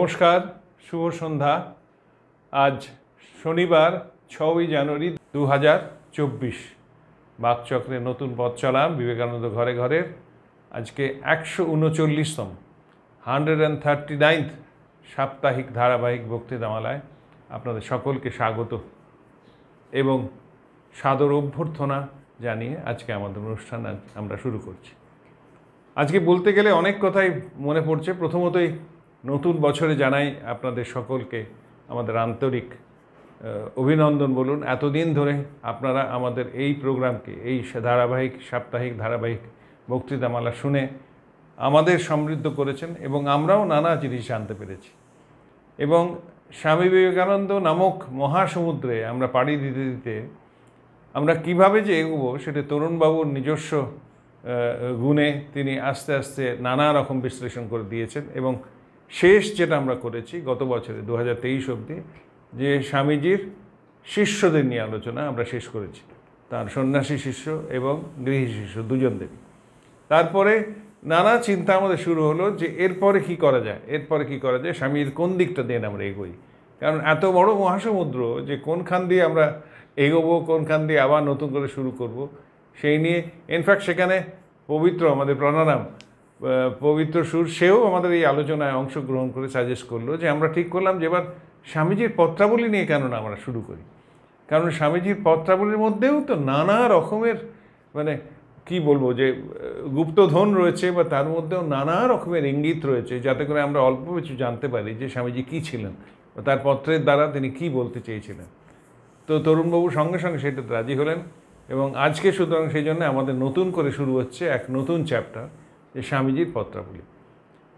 নমস্কার, শুভ সন্ধ্যা। আজ শনিবার 6ই জানুয়ারি 2024। বাকচক্রে নতুন পথ চলাম বিবেকানন্দ ঘরে ঘরের আজকে 139তম 139th সাপ্তাহিক ধারাবাহিক বক্তৃতামালায় আপনাদের সকলকে স্বাগত এবং সাদর অভ্যর্থনা জানিয়ে আজকে আমাদের অনুষ্ঠান আমরা শুরু করছি। আজকে বলতে গেলে অনেক কথাই মনে পড়ছে। প্রথমতই নতুন বছরে জানাই আপনাদের সকলকে আমাদের আন্তরিক অভিনন্দন বলুন। এতদিন ধরে আপনারা আমাদের এই প্রোগ্রামকে, এই সাপ্তাহিক ধারাবাহিক বক্তৃতামালা শুনে আমাদের সমৃদ্ধ করেছেন এবং আমরাও নানা জিনিস জানতে পেরেছি। এবং স্বামী বিবেকানন্দ নামক মহাসমুদ্রে আমরা পাড়ি দিতে দিতে আমরা কিভাবে যে এগোবো সেটা তরুণবাবুর নিজস্ব গুণে তিনি আস্তে আস্তে নানা রকম বিশ্লেষণ করে দিয়েছেন। এবং শেষ যেটা আমরা করেছি গত বছরে 2023 অবধি, যে স্বামীজির শিষ্যদের নিয়ে আলোচনা আমরা শেষ করেছি, তার সন্ন্যাসী শিষ্য এবং গৃহী শিষ্য দুজনদেরই। তারপরে নানা চিন্তা আমাদের শুরু হলো যে এরপরে কি করা যায়, স্বামীর কোন দিকটা দিয়ে আমরা এগোই। কারণ এত বড় মহাসমুদ্র যে কোনখান দিয়ে আমরা এগোবো, কোনখান দিয়ে আবার নতুন করে শুরু করব, সেই নিয়ে ইনফ্যাক্ট সেখানে পবিত্র আমাদের প্রাণারাম পবিত্র সুর, সেও আমাদের এই আলোচনায় অংশগ্রহণ করে সাজেস্ট করলো যে আমরা ঠিক করলাম যে এবার স্বামীজির পত্রাবলী নিয়ে কেন না আমরা শুরু করি। কারণ স্বামীজির পত্রাবলীর মধ্যেও তো নানা রকমের কি বলবো যে গুপ্তধন রয়েছে, বা তার মধ্যেও নানা রকমের ইঙ্গিত রয়েছে, যাতে করে আমরা অল্প কিছু জানতে পারি যে স্বামীজি কী ছিলেন, তার পত্রের দ্বারা তিনি কি বলতে চেয়েছিলেন। তো তরুণবাবু সঙ্গে সঙ্গে সেটাতে রাজি হলেন এবং আজকে সুতরাং সেই জন্য আমাদের নতুন করে শুরু হচ্ছে এক নতুন চ্যাপ্টার, যে স্বামীজির পত্রাবলী।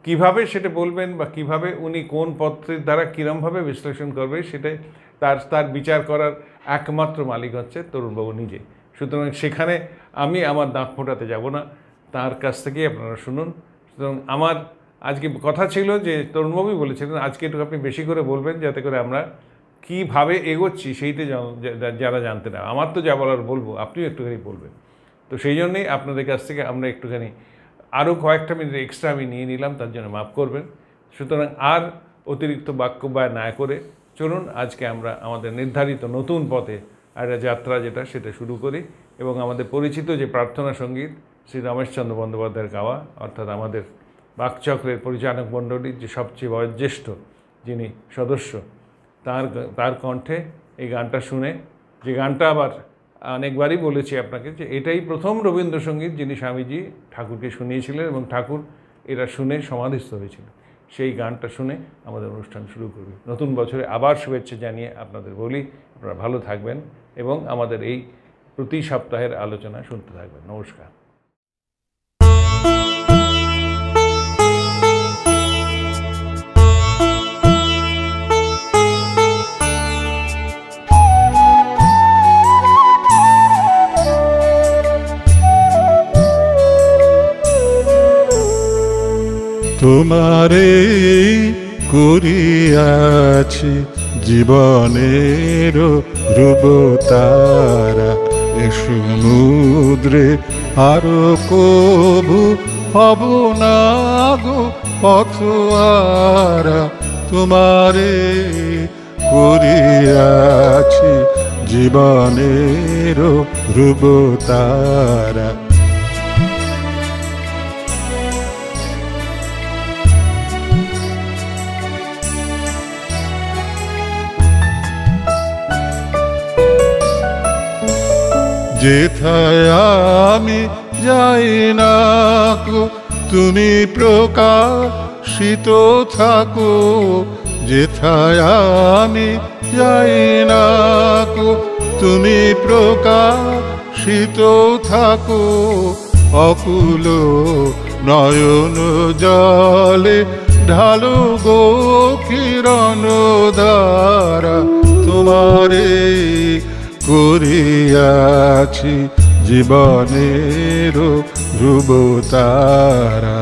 কিভাবে সেটা বলবেন বা কিভাবে উনি কোন পত্রের দ্বারা কীরমভাবে বিশ্লেষণ করবে, সেটাই তার বিচার করার একমাত্র মালিক হচ্ছে তরুণবাবু নিজে। সুতরাং সেখানে আমি আমার দাঁত ফোটাতে যাব না, তার কাছ থেকেই আপনারা শুনুন। সুতরাং আমার আজকে কথা ছিল যে তরুণবাবুই বলেছিলেন আজকে একটু আপনি বেশি করে বলবেন, যাতে করে আমরা কীভাবে এগোচ্ছি সেইটা যারা জানতে না। আমার তো যা বলার বলবো, আপনিও একটুখানি বলবেন। তো সেই জন্যেই আপনাদের কাছ থেকে আমরা একটুখানি আরও কয়েকটা মিনিট এক্সট্রা আমি নিয়ে নিলাম, তার জন্য মাফ করবেন। সুতরাং আর অতিরিক্ত বাক্যব্যয় না করে চলুন আজকে আমরা আমাদের নির্ধারিত নতুন পথে একটা যাত্রা সেটা শুরু করি। এবং আমাদের পরিচিত যে প্রার্থনা সঙ্গীত শ্রী রমেশচন্দ্র বন্দ্যোপাধ্যায়ের গাওয়া, অর্থাৎ আমাদের বাকচক্রের পরিচালক মণ্ডলীর যে সবচেয়ে বয়োজ্যেষ্ঠ যিনি সদস্য, তার কণ্ঠে এই গানটা শুনে, যে গানটা আবার অনেকবারই বলেছি আপনাকে যে এটাই প্রথম রবীন্দ্রসঙ্গীত যিনি স্বামীজি ঠাকুরকে শুনিয়েছিলেন এবং ঠাকুর এরা শুনে সমাধিস্থ হয়েছিল। সেই গানটা শুনে আমাদের অনুষ্ঠান শুরু করবে। নতুন বছরে আবার শুভেচ্ছা জানিয়ে আপনাদের বলি আপনারা ভালো থাকবেন এবং আমাদের এই প্রতি সপ্তাহের আলোচনা শুনতে থাকবেন। নমস্কার। তোমারে করিয়াছি জীবনের ধ্রুবতারা, এ সমুদ্রে আরো কবু হব না গো পথহারা। তোমারে করিয়াছি জীবনের ধ্রুবতারা। যেথায় আমি যাই না গো তুমি প্রকাশিত থাকো, যেথায় আমি যাই না গো তুমি প্রকাশিত থাকো। অকুল নয়ন জলে ঢালো গো কিরণ ধারা। তোমারে করিয়াছি জীবনের ধ্রুবতারা।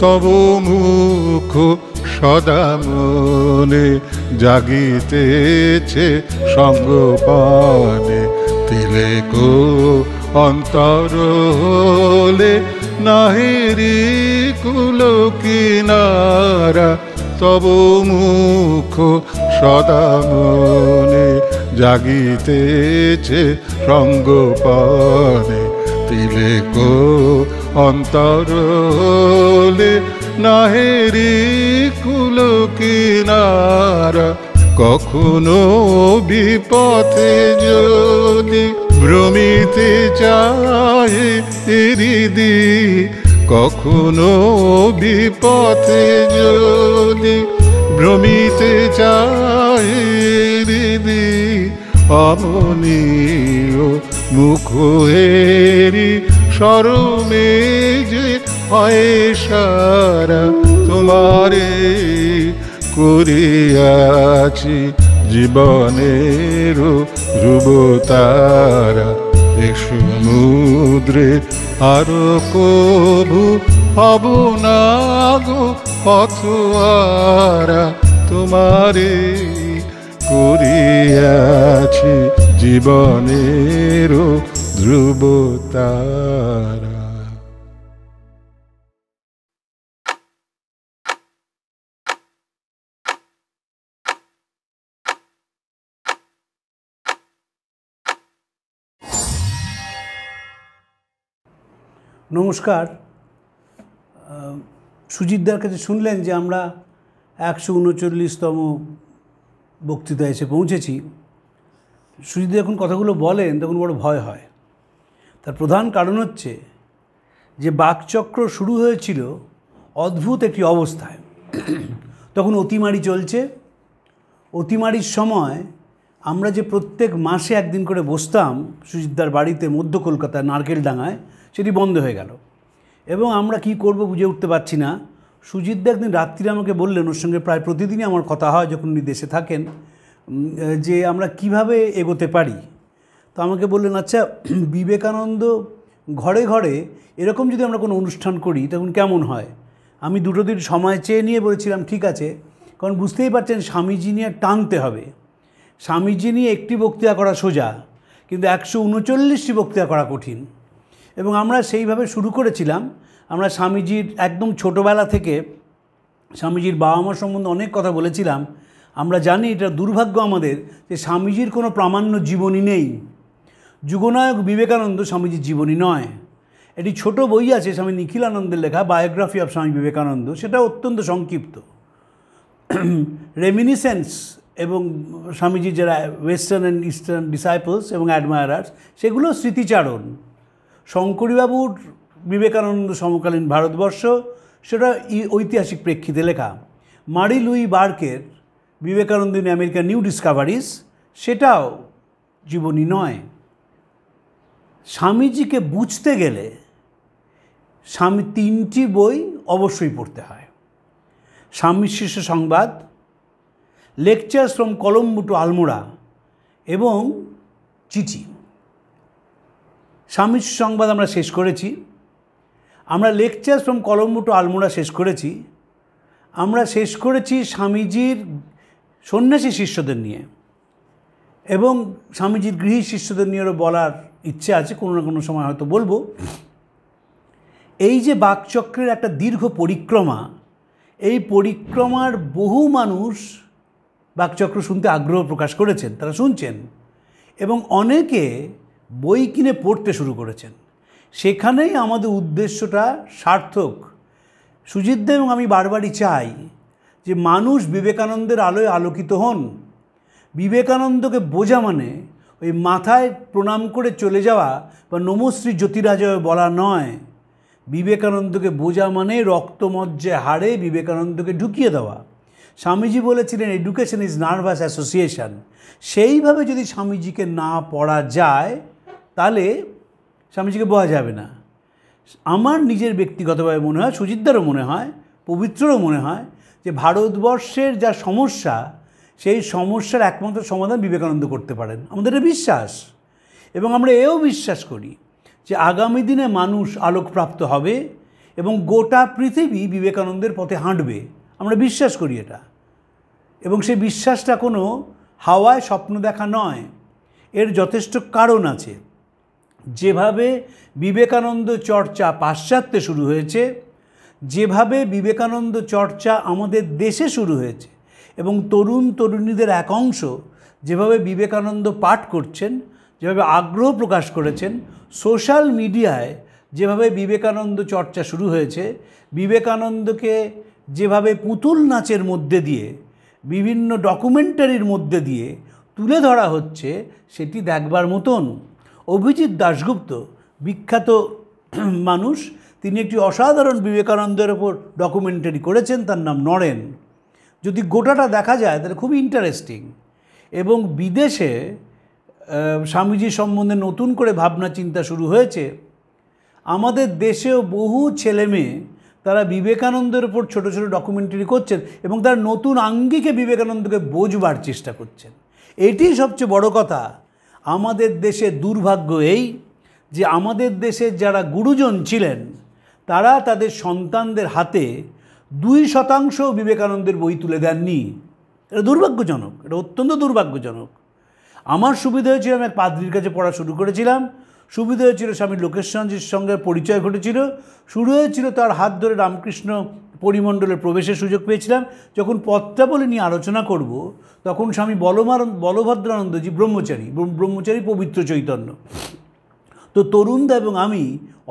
তব মুখ সদা মনে জাগিতেছে সঙ্গপানে। তিলেক অন্তর হলে নাহিরি কুল কিনারা, তব মুখ সদা মনে জাগিতেছে সঙ্গপানে। তিলেক অন্তর হলে নাহিরি কুল কিনারা, কখনো বিপথে যদি ভ্রমিতে চায় হৃদি, কখনো বিপথে যদি ভ্রমিতে চায় হৃদি, অমনীয় মুখ হেরি শরমে যে হয় সারা, তোমারে করিয়াছি জীবনের ধ্রুবতারা। এ সমুদ্রে আরো কভু হব না গো পথহারা, তোমারে করিয়াছি জীবনের ধ্রুবতারা। নমস্কার। সুজিতদার কাছে শুনলেন যে আমরা 139তম বক্তৃতা এসে পৌঁছেছি। সুজিতদা যখন কথাগুলো বলেন তখন বড় ভয় হয়। তার প্রধান কারণ হচ্ছে যে বাকচক্র শুরু হয়েছিল অদ্ভুত একটি অবস্থায়। তখন অতিমারি চলছে। অতিমারির সময় আমরা যে প্রত্যেক মাসে একদিন করে বসতাম সুজিতদার বাড়িতে মধ্য কলকাতায় নারকেলডাঙায়, সেটি বন্ধ হয়ে গেল এবং আমরা কি করব বুঝে উঠতে পারছি না। সুজিতদা একদিন রাত্রিরে আমাকে বললেন, ওর সঙ্গে প্রায় প্রতিদিনই আমার কথা হয় যখন উনি দেশে থাকেন, যে আমরা কিভাবে এগোতে পারি। তো আমাকে বললেন, আচ্ছা বিবেকানন্দ ঘরে ঘরে এরকম যদি আমরা কোনো অনুষ্ঠান করি তখন কেমন হয়। আমি দুটো দিন সময় চেয়ে নিয়ে বলেছিলাম ঠিক আছে, কারণ বুঝতেই পারছেন স্বামীজি নিয়ে টানতে হবে। স্বামীজি নিয়ে একটি বক্তৃতা করা সোজা, কিন্তু 139টি বক্তৃতা করা কঠিন। এবং আমরা সেইভাবে শুরু করেছিলাম। আমরা স্বামীজির একদম ছোটোবেলা থেকে স্বামীজির বাবা মা সম্বন্ধে অনেক কথা বলেছিলাম। আমরা জানি এটা দুর্ভাগ্য আমাদের যে স্বামীজির কোনো প্রামাণ্য জীবনী নেই। যুগনায়ক বিবেকানন্দ স্বামীজির জীবনী নয়। এটি ছোট বই আছে স্বামী নিখিলানন্দের লেখা বায়োগ্রাফি অফ স্বামী বিবেকানন্দ, সেটা অত্যন্ত সংক্ষিপ্ত। রেমিনিসেন্স এবং স্বামীজির যারা ওয়েস্টার্ন অ্যান্ড ইস্টার্ন ডিসাইপলস এবং অ্যাডমায়ারার্স, সেগুলো স্মৃতিচারণ। শঙ্করীবাবুর বিবেকানন্দ সমকালীন ভারতবর্ষ, সেটা ঐতিহাসিক প্রেক্ষিতে লেখা। মারি লুই বার্কের Vivekananda in American new discoveries, সেটাও জীবনী নয়। স্বামীজিকে বুঝতে গেলে স্বামী 3টি বই অবশ্যই পড়তে হয়। স্বামীর শিষ্য সংবাদ, lectures from Colombo to Almora এবং চিঠি। স্বামীর সংবাদ আমরা শেষ করেছি। আমরা lectures from Colombo to Almora শেষ করেছি। আমরা শেষ করেছি স্বামীজির সন্ন্যাসী শিষ্যদের নিয়ে, এবং স্বামীজির গৃহী শিষ্যদের নিয়েও বলার ইচ্ছে আছে, কোনো না কোনো সময় হয়তো বলবো। এই যে বাকচক্রের একটা দীর্ঘ পরিক্রমা, এই পরিক্রমার বহু মানুষ বাকচক্র শুনতে আগ্রহ প্রকাশ করেছেন, তারা শুনছেন এবং অনেকে বই কিনে পড়তে শুরু করেছেন। সেখানেই আমাদের উদ্দেশ্যটা সার্থক। সুজিতদা এবং আমি বারবারই চাই যে মানুষ বিবেকানন্দের আলোয় আলোকিত হন। বিবেকানন্দকে বোঝা মানে ওই মাথায় প্রণাম করে চলে যাওয়া বা নমশ্রী জ্যোতিরাজয় বলা নয়। বিবেকানন্দকে বোঝা মানে রক্তমজ্জে হাড়ে বিবেকানন্দকে ঢুকিয়ে দেওয়া। স্বামীজি বলেছিলেন এডুকেশন ইজ নার্ভাস অ্যাসোসিয়েশন। সেইভাবে যদি স্বামীজিকে না পড়া যায় তাহলে স্বামীজিকে বোঝা যাবে না। আমার নিজের ব্যক্তিগতভাবে মনে হয়, সুজিতদারও মনে হয়, পবিত্রও মনে হয় যে ভারতবর্ষের যা সমস্যা, সেই সমস্যার একমাত্র সমাধান বিবেকানন্দ করতে পারেন। আমাদের এটা বিশ্বাস, এবং আমরা এও বিশ্বাস করি যে আগামী দিনে মানুষ আলোকপ্রাপ্ত হবে এবং গোটা পৃথিবী বিবেকানন্দের পথে হাঁটবে, আমরা বিশ্বাস করি এটা। এবং সেই বিশ্বাসটা কোনো হাওয়ায় স্বপ্ন দেখা নয়, এর যথেষ্ট কারণ আছে। যেভাবে বিবেকানন্দ চর্চা পাশ্চাত্যে শুরু হয়েছে, যেভাবে বিবেকানন্দ চর্চা আমাদের দেশে শুরু হয়েছে, এবং তরুণ তরুণীদের এক অংশ যেভাবে বিবেকানন্দ পাঠ করছেন, যেভাবে আগ্রহ প্রকাশ করেছেন, সোশ্যাল মিডিয়ায় যেভাবে বিবেকানন্দ চর্চা শুরু হয়েছে, বিবেকানন্দকে যেভাবে পুতুল নাচের মধ্যে দিয়ে, বিভিন্ন ডকুমেন্টারির মধ্যে দিয়ে তুলে ধরা হচ্ছে, সেটি দেখবার মতন। অভিজিৎ দাশগুপ্ত, বিখ্যাত মানুষ, তিনি একটি অসাধারণ বিবেকানন্দের ওপর ডকুমেন্টারি করেছেন, তার নাম নরেন। যদি গোটাটা দেখা যায় তাহলে খুবই ইন্টারেস্টিং। এবং বিদেশে স্বামীজি সম্বন্ধে নতুন করে ভাবনা চিন্তা শুরু হয়েছে। আমাদের দেশেও বহু ছেলেমেয়ে তারা বিবেকানন্দের ওপর ছোটো ছোটো ডকুমেন্টারি করছেন এবং তার নতুন আঙ্গিকে বিবেকানন্দকে বোঝবার চেষ্টা করছেন। এটি সবচেয়ে বড় কথা। আমাদের দেশে দুর্ভাগ্য এই যে আমাদের দেশের যারা গুরুজন ছিলেন তারা তাদের সন্তানদের হাতে 2% বিবেকানন্দের বই তুলে দেননি। এটা দুর্ভাগ্যজনক, এটা অত্যন্ত দুর্ভাগ্যজনক। আমার সুবিধা হয়েছিল, আমি এক পাদ্রির কাছে পড়া শুরু করেছিলাম। সুবিধা হয়েছিল, স্বামী লোকেশ্বরজির সঙ্গে পরিচয় ঘটেছিল। শুরু হয়েছিল, তার হাত ধরে রামকৃষ্ণ পরিমণ্ডলের প্রবেশের সুযোগ পেয়েছিলাম। যখন পত্রাবলী নিয়ে আলোচনা করব তখন স্বামী বলভদ্রানন্দজি ব্রহ্মচারী পবিত্র চৈতন্য। তো তরুণদা এবং আমি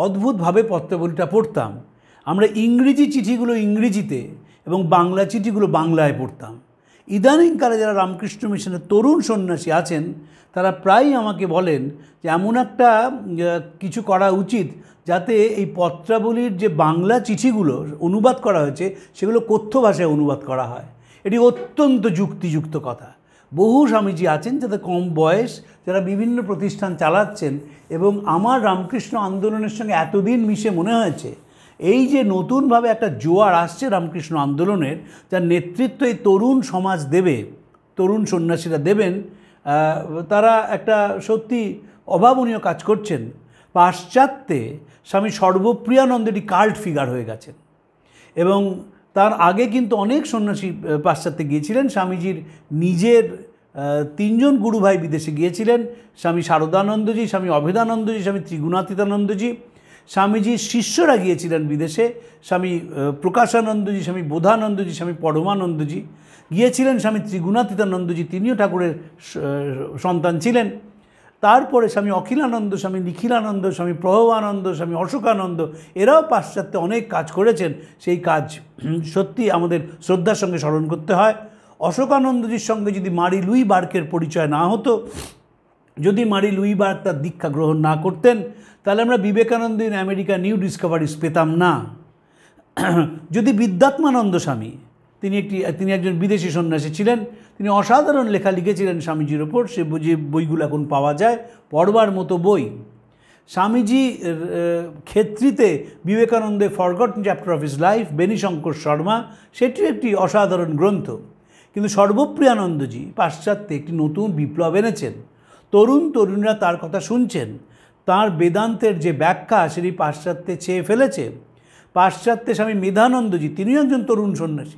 অদ্ভুতভাবে পত্রাবলীটা পড়তাম। আমরা ইংরেজি চিঠিগুলো ইংরেজিতে এবং বাংলা চিঠিগুলো বাংলায় পড়তাম। ইদানিংকালে যারা রামকৃষ্ণ মিশনের তরুণ সন্ন্যাসী আছেন তারা প্রায়ই আমাকে বলেন যে এমন একটা কিছু করা উচিত যাতে এই পত্রাবলীর যে বাংলা চিঠিগুলো অনুবাদ করা হয়েছে সেগুলো কথ্য ভাষায় অনুবাদ করা হয়। এটি অত্যন্ত যুক্তিযুক্ত কথা। বহু স্বামীজি আছেন যাদের কম বয়স, যারা বিভিন্ন প্রতিষ্ঠান চালাচ্ছেন, এবং আমার রামকৃষ্ণ আন্দোলনের সঙ্গে এতদিন মিশে মনে হয়েছে এই যে নতুনভাবে একটা জোয়ার আসছে রামকৃষ্ণ আন্দোলনের, যার নেতৃত্ব এই তরুণ সমাজ দেবে, তরুণ সন্ন্যাসীরা দেবেন, তারা একটা সত্যি অভাবনীয় কাজ করছেন। পাশ্চাত্যে স্বামী সর্বপ্রিয়ানন্দ একটি কাল্ট ফিগার হয়ে গেছেন, এবং তার আগে কিন্তু অনেক সন্ন্যাসী পাশ্চাত্যে গিয়েছিলেন। স্বামীজির নিজের 3 জন গুরু ভাই বিদেশে গিয়েছিলেন, স্বামী শারদানন্দজি, স্বামী অভেদানন্দজি, স্বামী ত্রিগুণাতীতানন্দজি। স্বামীজির শিষ্যরা গিয়েছিলেন বিদেশে, স্বামী প্রকাশানন্দজি, স্বামী বোধানন্দজি, স্বামী পরমানন্দজি গিয়েছিলেন। স্বামী ত্রিগুণাতীতানন্দজি তিনিও ঠাকুরের সন্তান ছিলেন। তারপরে স্বামী অখিলানন্দ, স্বামী নিখিলানন্দ, স্বামী প্রভবানন্দ, স্বামী অশোকানন্দ, এরাও পাশ্চাত্যে অনেক কাজ করেছেন। সেই কাজ সত্যি আমাদের শ্রদ্ধার সঙ্গে স্মরণ করতে হয়। অশোকানন্দজির সঙ্গে যদি মারি লুই বার্কের পরিচয় না হতো, যদি মারি লুই বার্ক তার দীক্ষা গ্রহণ না করতেন, তাহলে আমরা Vivekananda in America new discoveries পেতাম না। যদি বিদ্যাত্মানন্দ স্বামী, তিনি একজন বিদেশি সন্ন্যাসী ছিলেন, তিনি অসাধারণ লেখা লিখেছিলেন স্বামীজির ওপর, সে যে বইগুলো এখন পাওয়া যায়, পড়বার মতো বই। স্বামীজি ক্ষেত্রীতে বিবেকানন্দের forgotten chapter of his life, Benishankar Sharma, সেটিও একটি অসাধারণ গ্রন্থ। কিন্তু সর্বপ্রিয়ানন্দজি পাশ্চাত্যে একটি নতুন বিপ্লব এনেছেন। তরুণরা তার কথা শুনছেন। তার বেদান্তের যে ব্যাখ্যা সেটি পাশ্চাত্যে চেয়ে ফেলেছে। পাশ্চাত্যে স্বামী মেধানন্দজি, তিনিও একজন তরুণ সন্ন্যাসী,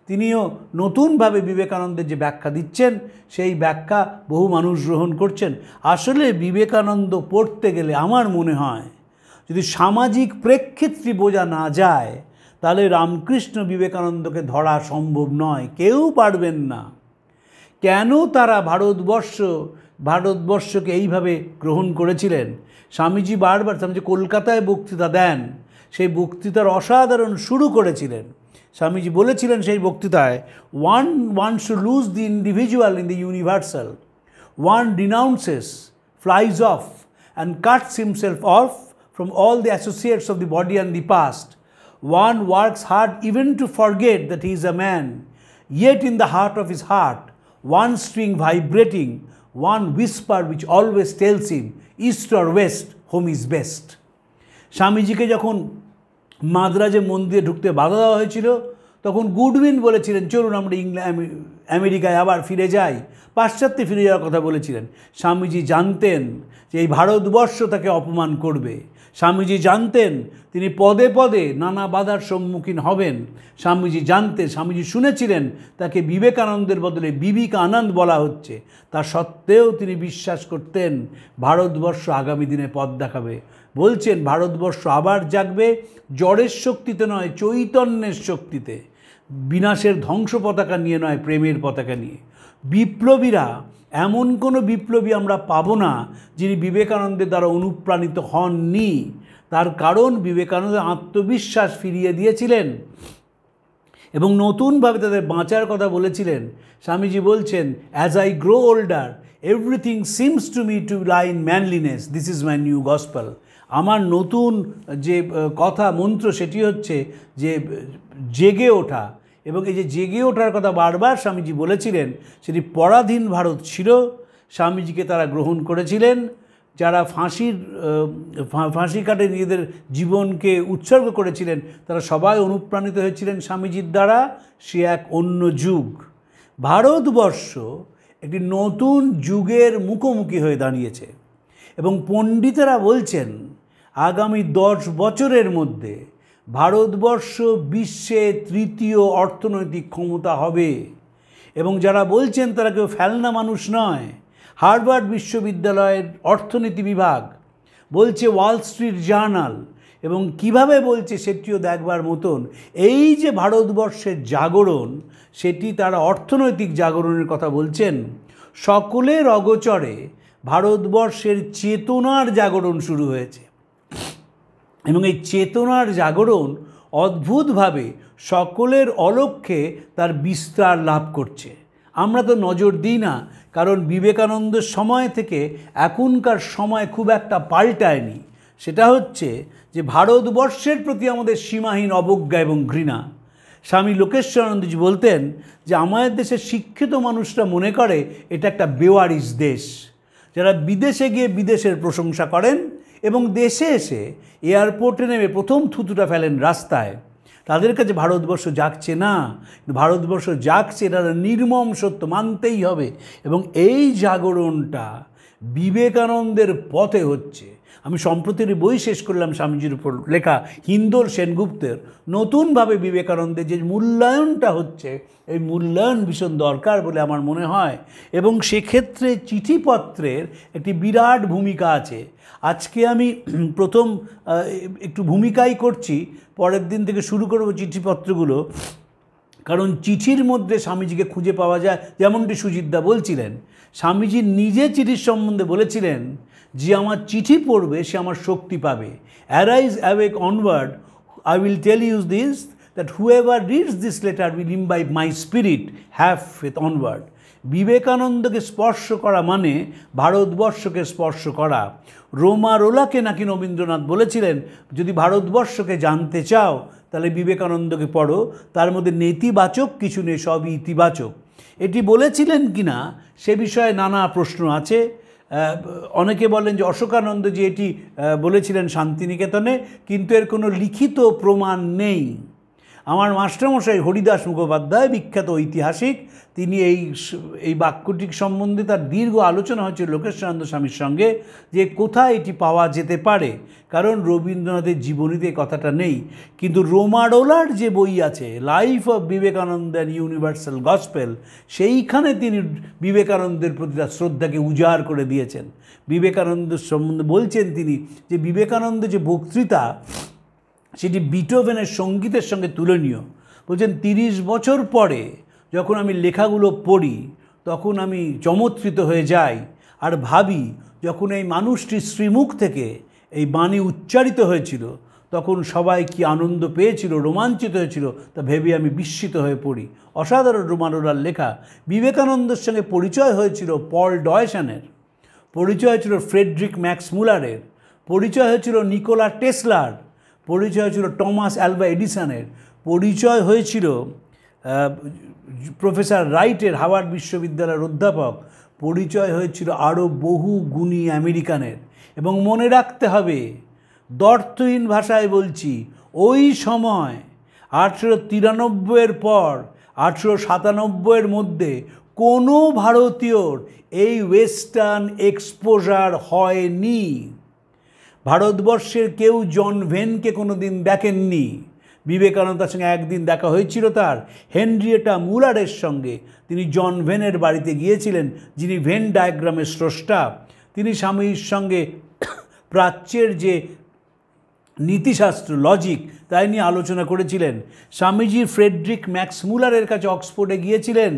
তিনিও নতুনভাবে বিবেকানন্দের যে ব্যাখ্যা দিচ্ছেন সেই ব্যাখ্যা বহু মানুষ গ্রহণ করছেন। আসলে বিবেকানন্দ পড়তে গেলে আমার মনে হয় যদি সামাজিক প্রেক্ষিতটি বোঝা না যায় তাহলে রামকৃষ্ণ বিবেকানন্দকে ধরা সম্ভব নয়, কেউ পারবেন না। কেন তারা ভারতবর্ষকে এইভাবে গ্রহণ করেছিলেন? স্বামীজি স্বামীজি কলকাতায় বক্তৃতা দেন, সেই বক্তৃতার অসাধারণ শুরু করেছিলেন। স্বামীজি বলেছিলেন সেই বক্তৃতায়, one should lose the individual in the universal. One denounces, flies off and cuts himself off from all the associates of the body and the past. One works hard even to forget that he is a man, yet in the heart of his heart, one string vibrating, one whisper which always tells him, east or west, home is best. স্বামীজিকে যখন মাদ্রাজে মন্দিরে ঢুকতে বাধা দেওয়া হয়েছিল তখন Goodwin বলেছিলেন, চলুন আমরা আমেরিকায় আবার ফিরে যাই। পাশ্চাত্যে ফিরে যাওয়ার কথা বলেছিলেন। স্বামীজি জানতেন যে এই ভারতবর্ষ তাকে অপমান করবে। স্বামীজি জানতেন তিনি পদে পদে নানা বাধার সম্মুখীন হবেন। স্বামীজি জানতেন, স্বামীজি শুনেছিলেন তাকে বিবেকানন্দের বদলে বিবেক আনন্দ বলা হচ্ছে। তা সত্ত্বেও তিনি বিশ্বাস করতেন ভারতবর্ষ আগামী দিনে পথ দেখাবে। বলছেন ভারতবর্ষ আবার জাগবে, জড়ের শক্তিতে নয়, চৈতন্যের শক্তিতে। বিনাশের ধ্বংস পতাকা নিয়ে নয়, প্রেমের পতাকা নিয়ে। বিপ্লবীরা, এমন কোনো বিপ্লবী আমরা পাব না যিনি বিবেকানন্দের দ্বারা অনুপ্রাণিত হননি। তার কারণ বিবেকানন্দ আত্মবিশ্বাস ফিরিয়ে দিয়েছিলেন এবং নতুনভাবে তাদের বাঁচার কথা বলেছিলেন। স্বামীজি বলছেন, as I grow older everything seems to me to lie in manliness, this is my new gospel. আমার নতুন যে কথা মন্ত্র সেটি হচ্ছে যে জেগে ওঠা। এবং এই যে জেগে ওঠার কথা বারবার স্বামীজি বলেছিলেন, সেটি পরাধীন ভারত ছিল। স্বামীজিকে তারা গ্রহণ করেছিলেন যারা ফাঁসি কাটে নিজেদের জীবনকে উৎসর্গ করেছিলেন, তারা সবাই অনুপ্রাণিত হয়েছিলেন স্বামীজির দ্বারা। সে এক অন্য যুগ। ভারতবর্ষ একটি নতুন যুগের মুখোমুখি হয়ে দাঁড়িয়েছে এবং পণ্ডিতেরা বলছেন আগামী 10 বছরের মধ্যে ভারতবর্ষ বিশ্বে তৃতীয় অর্থনৈতিক ক্ষমতা হবে। এবং যারা বলছেন তারা কেউ ফেলনা মানুষ নয়। হার্ভার্ড বিশ্ববিদ্যালয়ের অর্থনীতি বিভাগ বলছে, ওয়াল স্ট্রিট জার্নাল, এবং কিভাবে বলছে সেটিও দেখবার মতন। এই যে ভারতবর্ষের জাগরণ, সেটি তারা অর্থনৈতিক জাগরণের কথা বলছেন। সকলের অগোচরে ভারতবর্ষের চেতনার জাগরণ শুরু হয়েছে এবং এই চেতনার জাগরণ অদ্ভুতভাবে সকলের অলক্ষ্যে তার বিস্তার লাভ করছে। আমরা তো নজর দিই না, কারণ বিবেকানন্দের সময় থেকে এখনকার সময় খুব একটা পাল্টায়নি। সেটা হচ্ছে যে ভারতবর্ষের প্রতি আমাদের সীমাহীন অবজ্ঞা এবং ঘৃণা। স্বামী লোকেশ্বরানন্দজি বলতেন যে আমাদের দেশের শিক্ষিত মানুষরা মনে করে এটা একটা বেওয়ারিশ দেশ, যারা বিদেশে গিয়ে বিদেশের প্রশংসা করেন এবং দেশে এসে এয়ারপোর্টে নেমে প্রথম থুতুটা ফেলেন রাস্তায়। তাদের কাছে ভারতবর্ষ জাগছে না। ভারতবর্ষ জাগছে, এটা নির্মম সত্য, মানতেই হবে। এবং এই জাগরণটা বিবেকানন্দের পথে হচ্ছে। আমি সম্প্রতির বই শেষ করলাম স্বামীজির উপর লেখা হিন্দোল সেনগুপ্তের। নতুনভাবে বিবেকানন্দের যে মূল্যায়নটা হচ্ছে, এই মূল্যায়ন ভীষণ দরকার বলে আমার মনে হয়। এবং সেক্ষেত্রে চিঠিপত্রের একটি বিরাট ভূমিকা আছে। আজকে আমি প্রথম একটু ভূমিকাই করছি, পরের দিন থেকে শুরু করব চিঠিপত্রগুলো। কারণ চিঠির মধ্যে স্বামীজিকে খুঁজে পাওয়া যায়। যেমনটি সুজিতদা বলছিলেন, স্বামীজি নিজে চিঠির সম্বন্ধে বলেছিলেন যে আমার চিঠি পড়বে সে আমার শক্তি পাবে। Arise awake onward, I will tell you this, that whoever reads this letter will imbibe my spirit, have faith onward. বিবেকানন্দকে স্পর্শ করা মানে ভারতবর্ষকে স্পর্শ করা। রোমারোলাকে নাকি রবীন্দ্রনাথ বলেছিলেন, যদি ভারতবর্ষকে জানতে চাও তাহলে বিবেকানন্দকে পড়ো, তার মধ্যে নেতিবাচক কিছু নেই, সবই ইতিবাচক। এটি বলেছিলেন কি না সে বিষয়ে নানা প্রশ্ন আছে। অনেকে বলেন যে অশোকানন্দজি এটি বলেছিলেন শান্তিনিকেতনে, কিন্তু এর কোনো লিখিত প্রমাণ নেই। আমার মাস্টারমশাই হরিদাস মুখোপাধ্যায়, বিখ্যাত ঐতিহাসিক, তিনি এই বাক্যটির সম্বন্ধে তার দীর্ঘ আলোচনা হয়েছিল লোকেশ্বরানন্দ স্বামীর সঙ্গে, যে কোথায় এটি পাওয়া যেতে পারে। কারণ রবীন্দ্রনাথের জীবনীতে কথাটা নেই। কিন্তু রোমারোলার যে বই আছে, life of Vivekananda and universal gospel, সেইখানে তিনি বিবেকানন্দের প্রতি তার শ্রদ্ধাকে উজাড় করে দিয়েছেন। বিবেকানন্দের সম্বন্ধে বলছেন তিনি যে বিবেকানন্দ যে বক্তৃতা, সেটি বিটোভেনের সঙ্গীতের সঙ্গে তুলনীয়। বলছেন 30 বছর পরে যখন আমি লেখাগুলো পড়ি তখন আমি চমৎকৃত হয়ে যাই আর ভাবি যখন এই মানুষটির শ্রীমুখ থেকে এই বাণী উচ্চারিত হয়েছিল তখন সবাই কি আনন্দ পেয়েছিল, রোমাঞ্চিত হয়েছিল, তা ভেবে আমি বিস্মিত হয়ে পড়ি। অসাধারণ রোমারোলার লেখা। বিবেকানন্দের সঙ্গে পরিচয় হয়েছিল পল ডয়সনের, পরিচয় হয়েছিল ফ্রেডরিক ম্যাক্স মুলারের, পরিচয় হয়েছিল নিকোলা টেসলার, পরিচয় হয়েছিল টমাস অ্যালভা এডিসনের, পরিচয় হয়েছিল প্রফেসর রাইটের, হাওয়ার্ড বিশ্ববিদ্যালয়ের অধ্যাপক, পরিচয় হয়েছিল আরও বহু গুণী আমেরিকানের। এবং মনে রাখতে হবে, দ্ব্যর্থহীন ভাষায় বলছি, ওই সময় 1893-এর পর 1897-এর মধ্যে কোনো ভারতীয়র এই ওয়েস্টার্ন এক্সপোজার হয়নি। ভারতবর্ষের কেউ জন ভেনকে কোনো দিন দেখেননি। বিবেকানন্দের সঙ্গে একদিন দেখা হয়েছিল তার, হেনরিয়েটা মুলারের সঙ্গে। তিনি জন ভেনের বাড়িতে গিয়েছিলেন, যিনি ভেন ডায়াগ্রামের স্রষ্টা। তিনি স্বামীর সঙ্গে প্রাচ্যের যে নীতিশাস্ত্র, লজিক, তাই নিয়ে আলোচনা করেছিলেন। স্বামীজি ফ্রেডরিক ম্যাক্স মুলারের কাছে অক্সফোর্ডে গিয়েছিলেন।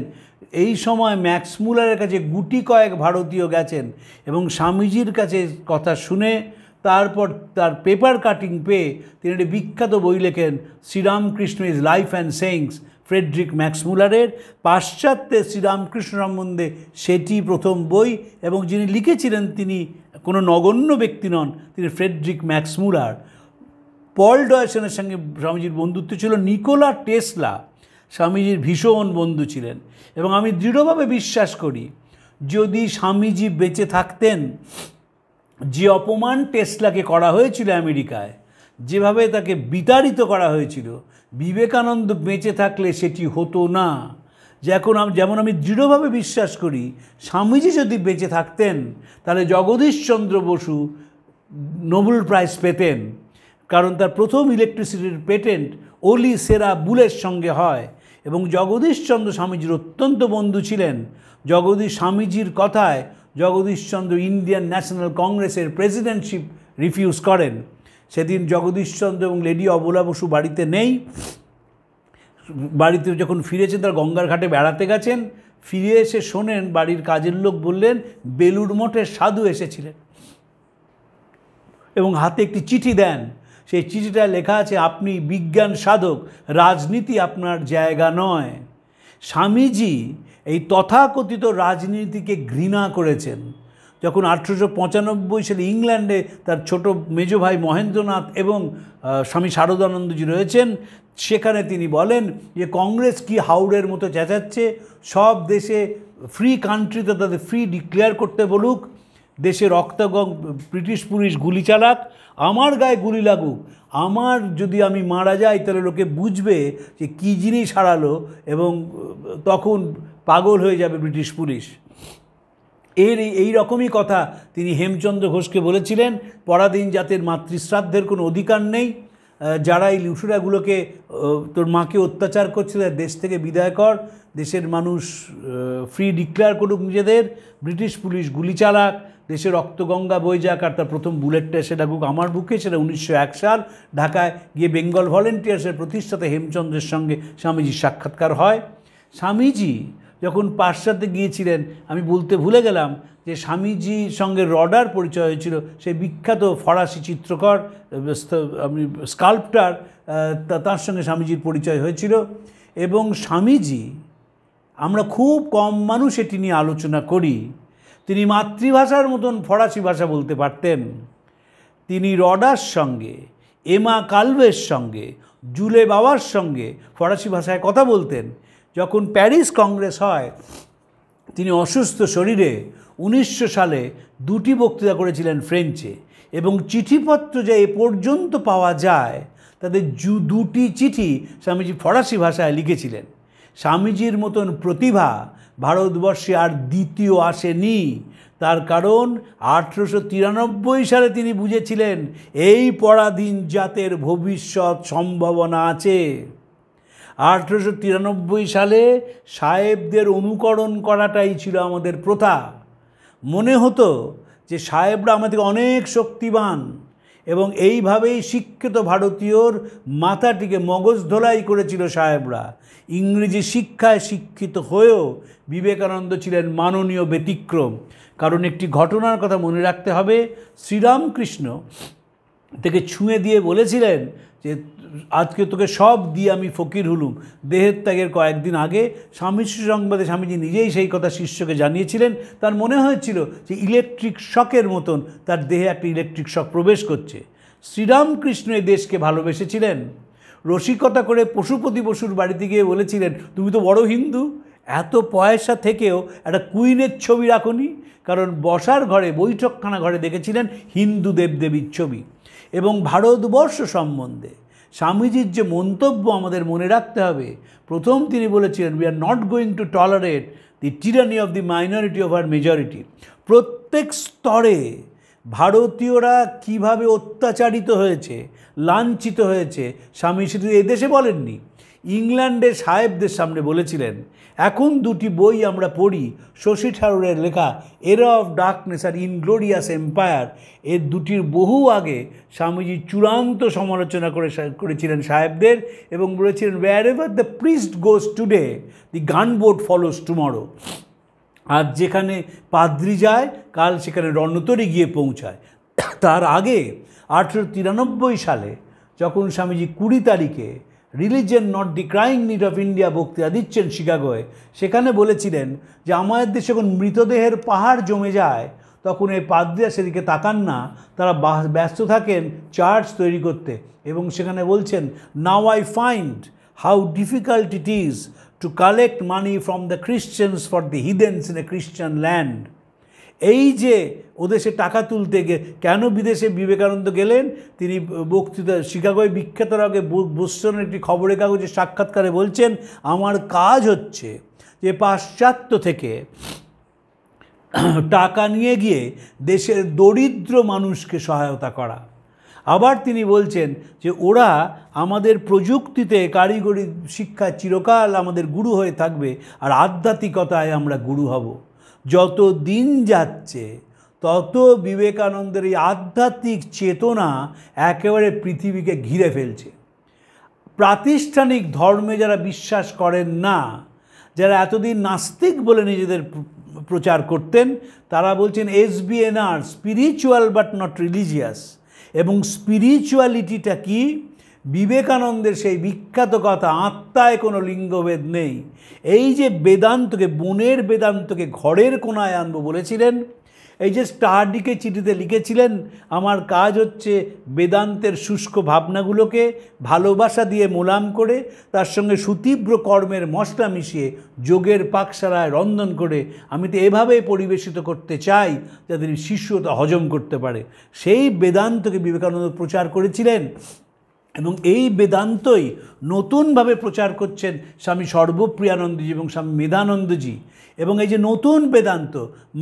এই সময় ম্যাক্স মুলারের কাছে গুটি কয়েক ভারতীয় গেছেন এবং স্বামীজির কাছে কথা শুনে তারপর তার পেপার কাটিং পেয়ে তিনি একটি বিখ্যাত বই লেখেন, Sri Ramakrishna is life and sayings, Friedrich max মুলারের। পাশ্চাত্যে Sri Ramakrishna সম্বন্ধে সেটি প্রথম বই, এবং যিনি লিখেছিলেন তিনি কোনো নগণ্য ব্যক্তি নন, তিনি ফ্রেডরিক ম্যাক্স মুলার। পল ডয়সনের সঙ্গে স্বামীজির বন্ধুত্ব ছিল। নিকোলা টেসলা স্বামীজির ভীষণ বন্ধু ছিলেন, এবং আমি দৃঢ়ভাবে বিশ্বাস করি যদি স্বামীজি বেঁচে থাকতেন, যে অপমান টেসলাকে করা হয়েছিল আমেরিকায়, যেভাবে তাকে বিতাড়িত করা হয়েছিল, বিবেকানন্দ বেঁচে থাকলে সেটি হতো না। যেমন আমি দৃঢ়ভাবে বিশ্বাস করি স্বামীজি যদি বেঁচে থাকতেন তাহলে জগদীশচন্দ্র বসু নোবেল প্রাইজ পেতেন, কারণ তার প্রথম ইলেকট্রিসিটির পেটেন্ট ওলি সেরা বুলের সঙ্গে হয়, এবং জগদীশচন্দ্র স্বামীজির অত্যন্ত বন্ধু ছিলেন। স্বামীজির কথায় জগদীশচন্দ্র ইন্ডিয়ান ন্যাশনাল কংগ্রেসের প্রেসিডেন্টশিপ রিফিউজ করেন। সেদিন জগদীশচন্দ্র এবং লেডি অবলা বসু বাড়িতে নেই। বাড়িতে যখন ফিরেছেন, তার গঙ্গার ঘাটে বেড়াতে গেছেন, ফিরে এসে শোনেন বাড়ির কাজের লোক বললেন বেলুড় মঠের সাধু এসেছিলেন, এবং হাতে একটি চিঠি দেন। সেই চিঠিটা লেখা আছে, আপনি বিজ্ঞান সাধক, রাজনীতি আপনার জায়গা নয়। স্বামীজি এই তথাকথিত রাজনীতিকে ঘৃণা করেছেন। যখন 1895 সালে ইংল্যান্ডে তার ছোট মেজো ভাই মহেন্দ্রনাথ এবং স্বামী শারদানন্দজি রয়েছেন, সেখানে তিনি বলেন যে কংগ্রেস কি হাওড়ের মতো চেঁচাচ্ছে, সব দেশে ফ্রি কান্ট্রিতে তাদের ফ্রি ডিক্লেয়ার করতে বলুক, দেশে ব্রিটিশ পুলিশ গুলি চালাক, আমার গায়ে গুলি লাগুক, যদি আমি মারা যাই তাহলে লোকে বুঝবে যে কী জিনিস হারালো, এবং তখন পাগল হয়ে যাবে ব্রিটিশ পুলিশ। এই রকমই কথা তিনি হেমচন্দ্র ঘোষকে বলেছিলেন। পরাধীন জাতের মাতৃশ্রাদ্ধের কোনো অধিকার নেই, যারা এই লুসুরাগুলোকে তোর মাকে অত্যাচার করছে তাদের দেশ থেকে বিদায় কর, দেশের মানুষ ফ্রি ডিক্লেয়ার করুক নিজেদের, ব্রিটিশ পুলিশ গুলি চালাক, দেশে রক্তগঙ্গা বয়ে যাক, আর তার প্রথম বুলেটটা এসে ডাকুক আমার বুকে। সেটা 1901 সাল ঢাকায় গিয়ে বেঙ্গল ভলেন্টিয়ার্সের প্রতিষ্ঠাতা হেমচন্দ্রের সঙ্গে স্বামীজির সাক্ষাৎকার হয়। স্বামীজি যখন পাশ্চাত্যে গিয়েছিলেন, আমি বলতে ভুলে গেলাম যে স্বামীজির সঙ্গে রডার পরিচয় হয়েছিল, সেই বিখ্যাত ফরাসি চিত্রকর স্কাল্পটার, তার সঙ্গে স্বামীজির পরিচয় হয়েছিল। এবং স্বামীজি, আমরা খুব কম মানুষ এটি নিয়ে আলোচনা করি, তিনি মাতৃভাষার মতন ফরাসি ভাষা বলতে পারতেন। তিনি রডার সঙ্গে, এমা কালভের সঙ্গে, জুলে বাবার সঙ্গে ফরাসি ভাষায় কথা বলতেন। যখন প্যারিস কংগ্রেস হয়, তিনি অসুস্থ শরীরে 1900 সালে 2টি বক্তৃতা করেছিলেন ফ্রেঞ্চে, এবং চিঠিপত্র যে এ পর্যন্ত পাওয়া যায় তাদের 2টি চিঠি স্বামীজি ফরাসি ভাষায় লিখেছিলেন। স্বামীজির মতন প্রতিভা ভারতবর্ষে আর দ্বিতীয় আসেনি। তার কারণ 1893 সালে তিনি বুঝেছিলেন এই পরাধীন জাতের ভবিষ্যৎ সম্ভাবনা আছে। 1893 সালে সাহেবদের অনুকরণ করাটাই ছিল আমাদের প্রথা। মনে হতো যে সাহেবরা আমাদের অনেক শক্তিবান, এবং এইভাবেই শিক্ষিত ভারতীয়র মাথাটিকে মগজ ধোলাই করেছিল সাহেবরা। ইংরেজি শিক্ষায় শিক্ষিত হয়েও বিবেকানন্দ ছিলেন মাননীয় ব্যতিক্রম। কারণ একটি ঘটনার কথা মনে রাখতে হবে, শ্রীরামকৃষ্ণ থেকে ছুঁয়ে দিয়ে বলেছিলেন যে আজকে তোকে সব দিয়ে আমি ফকির হলুম। দেহের ত্যাগের কয়েকদিন আগে স্বামী সংবাদে স্বামীজি নিজেই সেই কথা শিষ্যকে জানিয়েছিলেন। তার মনে হয়েছিল যে ইলেকট্রিক শকের মতন তার দেহে একটা ইলেকট্রিক শক প্রবেশ করছে। শ্রীরামকৃষ্ণ এই দেশকে ভালোবেসেছিলেন। রসিকতা করে পশুপতি বসুর বাড়িতে গিয়ে বলেছিলেন, তুমি তো বড় হিন্দু, এত পয়সা থেকেও একটা কুইনের ছবি রাখুনি। কারণ বসার ঘরে, বৈঠকখানা ঘরে দেখেছিলেন হিন্দু দেবদেবীর ছবি। এবং ভারতবর্ষ সম্বন্ধে স্বামীজির যে মন্তব্য আমাদের মনে রাখতে হবে, প্রথম তিনি বলেছিলেন, we are not going to tolerate the tyranny of the minority of our majority. প্রত্যেক স্তরে ভারতীয়রা কিভাবে অত্যাচারিত হয়েছে, লাঞ্ছিত হয়েছে, স্বামী শুধু এদেশে বলেননি, ইংল্যান্ডের সাহেবদের সামনে বলেছিলেন। এখন দুটি বই আমরা পড়ি, শশী থারুরের লেখা এরা অফ ডার্কনেস আর ইনগ্লোরিয়াস এম্পায়ার, এর দুটির বহু আগে স্বামীজি চূড়ান্ত সমালোচনা করেছিলেন সাহেবদের এবং বলেছিলেন, wherever the priest goes today the gunboat follows tomorrow. আজ যেখানে পাদ্রি যায়, কাল সেখানে রণতরী গিয়ে পৌঁছায়। তার আগে 1893 সালে যখন স্বামীজি 20 তারিখে religion not the crying need of India বক্তৃতা দিচ্ছেন শিকাগোয়, সেখানে বলেছিলেন যে আমাদের দেশে যখন মৃতদেহের পাহাড় জমে যায় তখন এই পাদ্রীরা সেদিকে তাকান না, তারা ব্যস্ত থাকেন চার্চ তৈরি করতে। এবং সেখানে বলছেন, now I find how difficult it is to collect money from the Christians for the heathens in a Christian land. এই যে ওদেশে টাকা তুলতে কেন বিদেশে বিবেকানন্দ গেলেন, তিনি বক্তৃতা শিকাগোয় বিখ্যাত আগে বোস্টনের একটি খবরের কাগজে সাক্ষাৎকারে বলছেন, আমার কাজ হচ্ছে যে পাশ্চাত্য থেকে টাকা নিয়ে গিয়ে দেশের দরিদ্র মানুষকে সহায়তা করা। আবার তিনি বলছেন যে ওরা আমাদের প্রযুক্তিতে, কারিগরি শিক্ষায় চিরকাল আমাদের গুরু হয়ে থাকবে, আর আধ্যাত্মিকতায় আমরা গুরু হব। যত দিন যাচ্ছে তত বিবেকানন্দের এই আধ্যাত্মিক চেতনা একেবারে পৃথিবীকে ঘিরে ফেলছে। প্রাতিষ্ঠানিক ধর্মে যারা বিশ্বাস করেন না, যারা এতদিন নাস্তিক বলে নিজেদের প্রচার করতেন, তারা বলছেন SBNR, spiritual but not religious. এবং স্পিরিচুয়ালিটিটা কি? বিবেকানন্দের সেই বিখ্যাত কথা, আত্মায় কোনো লিঙ্গভেদ নেই। এই যে বেদান্তকে, বনের বেদান্তকে ঘরের কোনায় আনবো বলেছিলেন, এই যে স্টারডিকে চিঠিতে লিখেছিলেন, আমার কাজ হচ্ছে বেদান্তের শুষ্ক ভাবনাগুলোকে ভালোবাসা দিয়ে মোলাম করে তার সঙ্গে সুতীব্র কর্মের মশলা মিশিয়ে যোগের পাকশালায় রন্ধন করে আমি তো এভাবেই পরিবেশিত করতে চাই যাতে শিষ্য তা হজম করতে পারে। সেই বেদান্তকে বিবেকানন্দ প্রচার করেছিলেন এবং এই বেদান্তই নতুনভাবে প্রচার করছেন স্বামী সর্বপ্রিয়ানন্দজি এবং স্বামী মেধানন্দজি। এবং এই যে নতুন বেদান্ত,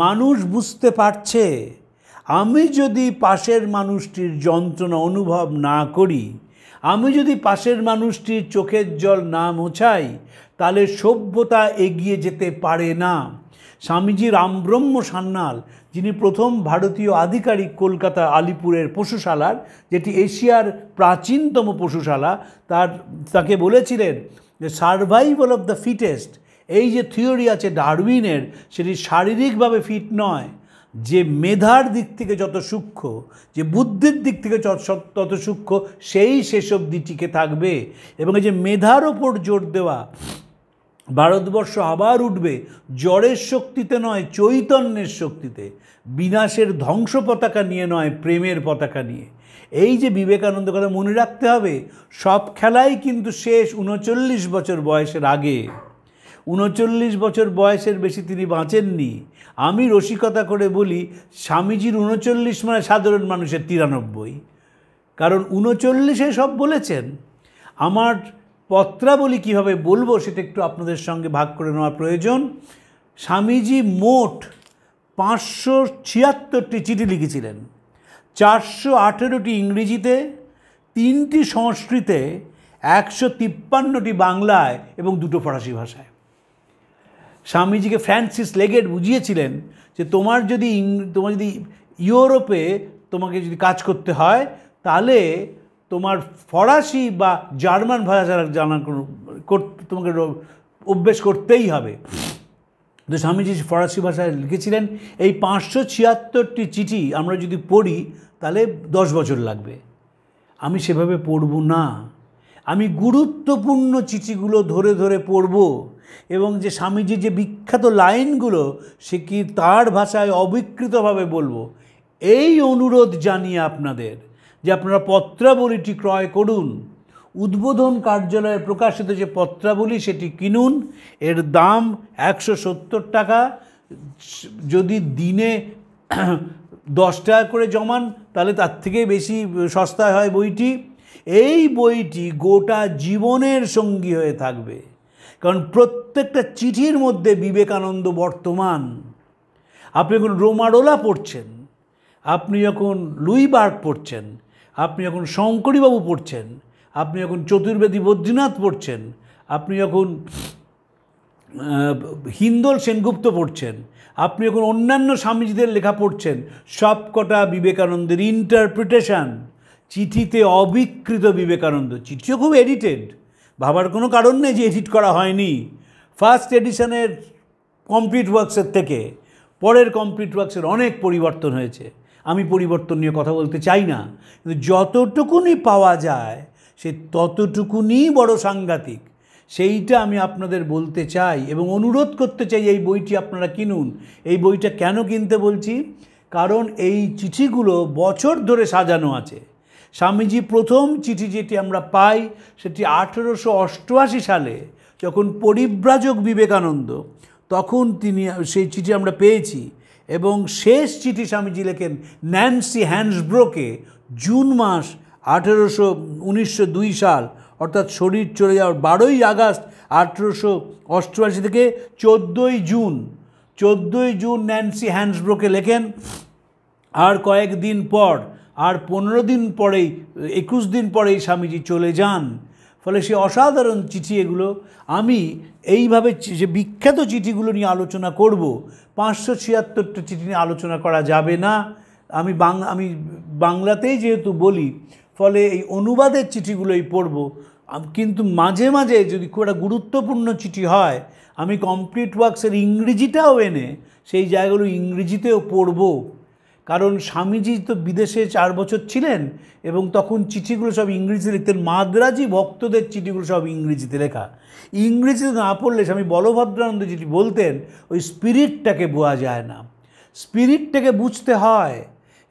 মানুষ বুঝতে পারছে আমি যদি পাশের মানুষটির যন্ত্রণা অনুভব না করি, আমি যদি পাশের মানুষটির চোখের জল না মোছাই, তাহলে সভ্যতা এগিয়ে যেতে পারে না। স্বামীজি রামব্রহ্ম সান্যাল, যিনি প্রথম ভারতীয় আধিকারিক কলকাতা আলিপুরের পশুশালার, যেটি এশিয়ার প্রাচীনতম পশুশালা, তাকে বলেছিলেন যে সার্ভাইভাল অফ দ্য ফিটেস্ট, এই যে থিওরি আছে ডারউইনের, সেটি শারীরিকভাবে ফিট নয়, যে মেধার দিক থেকে যত সূক্ষ্ম, যে বুদ্ধির দিক থেকে তত সূক্ষ্ম, সেই শেষ অবধি টিকে থাকবে। এবং এই যে মেধার ওপর জোর দেওয়া, ভারতবর্ষ আবার উঠবে জড়ের শক্তিতে নয়, চৈতন্যের শক্তিতে, বিনাশের ধ্বংস পতাকা নিয়ে নয়, প্রেমের পতাকা নিয়ে। এই যে বিবেকানন্দ কথা মনে রাখতে হবে, সব খেলাই কিন্তু শেষ 39 বছর বয়সের আগে। 39 বছর বয়সের বেশি তিনি বাঁচেননি। আমি রসিকতা করে বলি, স্বামীজির 39 মানে সাধারণ মানুষের 93, কারণ 39-এ সব বলেছেন। আমার পত্রাবলী কীভাবে বলবো সেটা একটু আপনাদের সঙ্গে ভাগ করে নেওয়া প্রয়োজন। স্বামীজি মোট 576টি চিঠি লিখেছিলেন, 418টি ইংরেজিতে, 3টি সংস্কৃতে, 153টি বাংলায় এবং 2টো ফরাসি ভাষায়। স্বামীজিকে ফ্রান্সিস লেগেট বুঝিয়েছিলেন যে তোমার যদি ইউরোপে তোমাকে যদি কাজ করতে হয়, তাহলে তোমার ফরাসি বা জার্মান ভাষা তোমাকে অভ্যেস করতেই হবে। তো স্বামীজি ফরাসি ভাষায় লিখেছিলেন। এই 576টি চিঠি আমরা যদি পড়ি তাহলে 10 বছর লাগবে। আমি সেভাবে পড়ব না, আমি গুরুত্বপূর্ণ চিঠিগুলো ধরে ধরে পড়ব এবং যে স্বামীজির যে বিখ্যাত লাইনগুলো সে কি তার ভাষায় অবিকৃতভাবে বলবো। এই অনুরোধ জানিয়ে আপনাদের যে আপনারা পত্রাবলীটি ক্রয় করুন। উদ্বোধন কার্যালয়ে প্রকাশিত যে পত্রাবলী সেটি কিনুন, এর দাম 170 টাকা। যদি দিনে 10 টাকা করে জমান তাহলে তার থেকে বেশি সস্তায় হয় বইটি। এই বইটি গোটা জীবনের সঙ্গী হয়ে থাকবে, কারণ প্রত্যেকটা চিঠির মধ্যে বিবেকানন্দ বর্তমান। আপনি যখন রোমারোলা পড়ছেন, আপনি যখন লুই বার্গ পড়ছেন, আপনি যখন শঙ্করীবাবু পড়ছেন, আপনি যখন চতুর্বেদী বদ্রীনাথ পড়ছেন, আপনি যখন হিন্দল সেনগুপ্ত পড়ছেন, আপনি যখন অন্যান্য স্বামীজিদের লেখা পড়ছেন, সবকটা বিবেকানন্দের ইন্টারপ্রিটেশন, চিঠিতে অবিকৃত বিবেকানন্দ। চিঠিও খুব এডিটেড, ভাবার কোনো কারণ নেই যে এডিট করা হয়নি। ফার্স্ট এডিশনের কমপ্লিট ওয়ার্কসের থেকে পরের কমপ্লিট ওয়ার্কসের অনেক পরিবর্তন হয়েছে। আমি পরিবর্তন নিয়ে কথা বলতে চাই না, কিন্তু যতটুকুনি পাওয়া যায় সে ততটুকুনি বড় সাংঘাতিক, সেইটা আমি আপনাদের বলতে চাই এবং অনুরোধ করতে চাই এই বইটি আপনারা কিনুন। এই বইটা কেন কিনতে বলছি? কারণ এই চিঠিগুলো বছর ধরে সাজানো আছে। স্বামীজি প্রথম চিঠি যেটি আমরা পাই সেটি 1888 সালে, যখন পরিব্রাজক বিবেকানন্দ, তখন তিনি সেই চিঠি আমরা পেয়েছি। এবং শেষ চিঠি স্বামীজি লেখেন ন্যান্সি হ্যান্সব্রোকে জুন মাস 1902 সাল, অর্থাৎ শরীর চলে যাওয়ার 12ই আগস্ট 1888 থেকে 14ই জুন ন্যান্সি হ্যান্সব্রোকে লেখেন। আর কয়েকদিন পর, আর 15 দিন পরেই, 21 দিন পরেই স্বামীজি চলে যান। ফলে সে অসাধারণ চিঠি এগুলো। আমি এইভাবে যে বিখ্যাত চিঠিগুলো নিয়ে আলোচনা করব, 576টা চিঠি নিয়ে আলোচনা করা যাবে না। আমি বাংলাতেই যেহেতু বলি, ফলে এই অনুবাদের চিঠিগুলোই পড়ব। কিন্তু মাঝে মাঝে যদি খুব একটা গুরুত্বপূর্ণ চিঠি হয়, আমি কমপ্লিট ওয়ার্কসের ইংরেজিটাও এনে সেই জায়গাগুলো ইংরেজিতেও পড়ব। কারণ স্বামীজি তো বিদেশে 4 বছর ছিলেন এবং তখন চিঠিগুলো সব ইংরেজিতে লিখতেন। মাদ্রাজি ভক্তদের চিঠিগুলো সব ইংরেজিতে লেখা। ইংরেজিতে না পড়লে স্বামী বলভদ্রানন্দ যেটি বলতেন, ওই স্পিরিটটাকে বোঝা যায় না। স্পিরিটটাকে বুঝতে হয়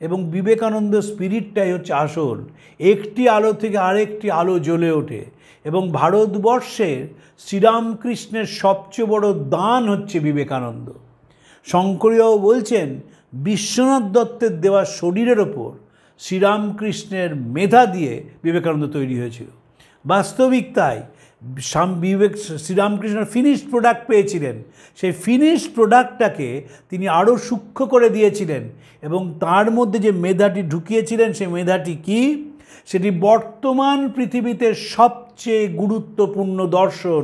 এবং বিবেকানন্দ স্পিরিটটাই হচ্ছে আসল। একটি আলো থেকে আরেকটি আলো জ্বলে ওঠে এবং ভারতবর্ষের শ্রীরামকৃষ্ণের সবচেয়ে বড় দান হচ্ছে বিবেকানন্দ। শঙ্করীবাবু বলছেন, বিশ্বনাথ দত্তের দেওয়া শরীরের ওপর শ্রীরামকৃষ্ণের মেধা দিয়ে বিবেকানন্দ তৈরি হয়েছিল। বাস্তবিক তাই। শ্রীরামকৃষ্ণ ফিনিশড প্রোডাক্ট পেয়েছিলেন, সেই ফিনিশড প্রোডাক্টটাকে তিনি আরও সূক্ষ্ম করে দিয়েছিলেন এবং তার মধ্যে যে মেধাটি ঢুকিয়েছিলেন, সেই মেধাটি কি? সেটি বর্তমান পৃথিবীতে সবচেয়ে গুরুত্বপূর্ণ দর্শন,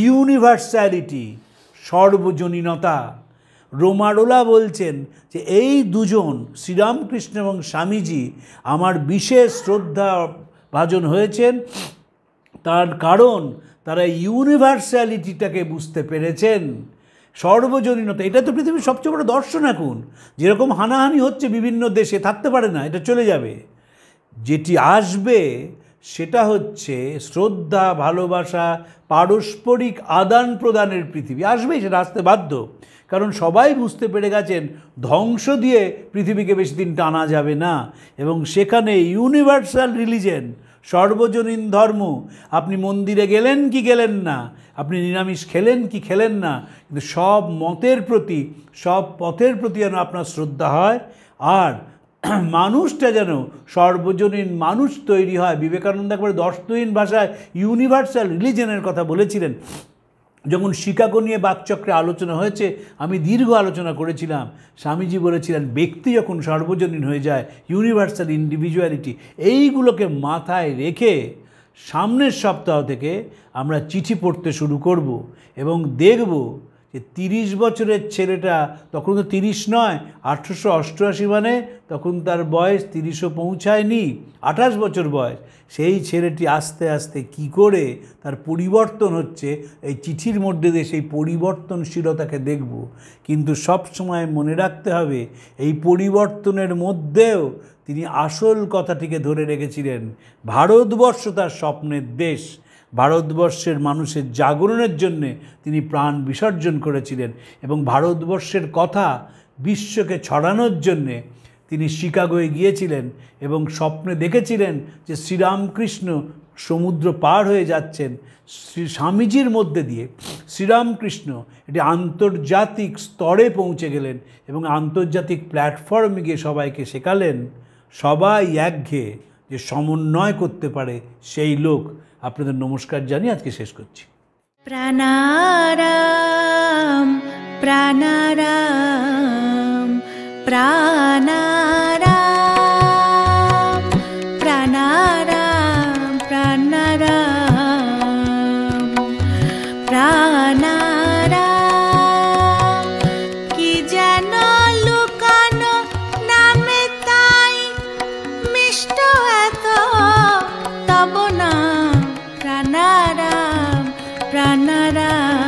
ইউনিভার্সালিটি, সর্বজনীনতা। রোমারোলা বলছেন যে এই দুজন শ্রীরামকৃষ্ণ এবং স্বামীজি আমার বিশেষ শ্রদ্ধা ভাজন হয়েছেন, তার কারণ তারা ইউনিভার্সালিটিটাকে বুঝতে পেরেছেন। সর্বজনীনতা, এটা তো পৃথিবীর সবচেয়ে বড় দর্শন। এখন যেরকম হানাহানি হচ্ছে বিভিন্ন দেশে, থাকতে পারে না, এটা চলে যাবে। যেটি আসবে সেটা হচ্ছে শ্রদ্ধা, ভালোবাসা, পারস্পরিক আদান প্রদানের পৃথিবী। আসবেই, সেটা আসতে বাধ্য। কারণ সবাই বুঝতে পেরে গেছেন ধ্বংস দিয়ে পৃথিবীকে বেশি দিন টানা যাবে না। এবং সেখানে ইউনিভার্সাল রিলিজেন, সর্বজনীন ধর্ম, আপনি মন্দিরে গেলেন কি গেলেন না, আপনি নিরামিষ খেলেন কি খেলেন না, কিন্তু সব মতের প্রতি, সব পথের প্রতি যেন আপনার শ্রদ্ধা হয়। আর মানুষটা যেন সর্বজনীন মানুষ তৈরি হয়। বিবেকানন্দ একবারে দর্শনহীন ভাষায় ইউনিভার্সাল রিলিজনের কথা বলেছিলেন। যখন শিকাগো নিয়ে বাকচক্রে আলোচনা হয়েছে, আমি দীর্ঘ আলোচনা করেছিলাম। স্বামীজি বলেছিলেন, ব্যক্তি যখন সর্বজনীন হয়ে যায়, ইউনিভার্সাল ইন্ডিভিজুয়ালিটি, এইগুলোকে মাথায় রেখে সামনের সপ্তাহ থেকে আমরা চিঠি পড়তে শুরু করব এবং দেখব যে 30 বছরের ছেলেটা, তখন তো 30 নয়, 1888 মানে তখন তার বয়স 30ও পৌঁছায়নি, 28 বছর বয়স। সেই ছেলেটি আস্তে আস্তে কি করে তার পরিবর্তন হচ্ছে, এই চিঠির মধ্যে দিয়ে সেই পরিবর্তনশীলতাকে দেখব। কিন্তু সব সময় মনে রাখতে হবে, এই পরিবর্তনের মধ্যেও তিনি আসল কথাটিকে ধরে রেখেছিলেন। ভারতবর্ষ তার স্বপ্নের দেশ। ভারতবর্ষের মানুষের জাগরণের জন্যে তিনি প্রাণ বিসর্জন করেছিলেন এবং ভারতবর্ষের কথা বিশ্বকে ছড়ানোর জন্যে তিনি শিকাগোয় গিয়েছিলেন এবং স্বপ্নে দেখেছিলেন যে শ্রীরামকৃষ্ণ সমুদ্র পার হয়ে যাচ্ছেন। স্বামীজির মধ্যে দিয়ে শ্রীরামকৃষ্ণ এটি আন্তর্জাতিক স্তরে পৌঁছে গেলেন এবং আন্তর্জাতিক প্ল্যাটফর্মে গিয়ে সবাইকে শেখালেন, সবাই একঘেয়ে যে সমন্বয় করতে পারে সেই লোক। আপনাদের নমস্কার জানিয়ে আজকে শেষ করছি। প্রাণারাম প্রাণারাম প্রাণারাম প্রাণারাম প্রাণারাম প্রাণারাম কি যেন লুকানো নামে তাই মিষ্ট এত তব নাম প্রাণারাম প্রাণারাম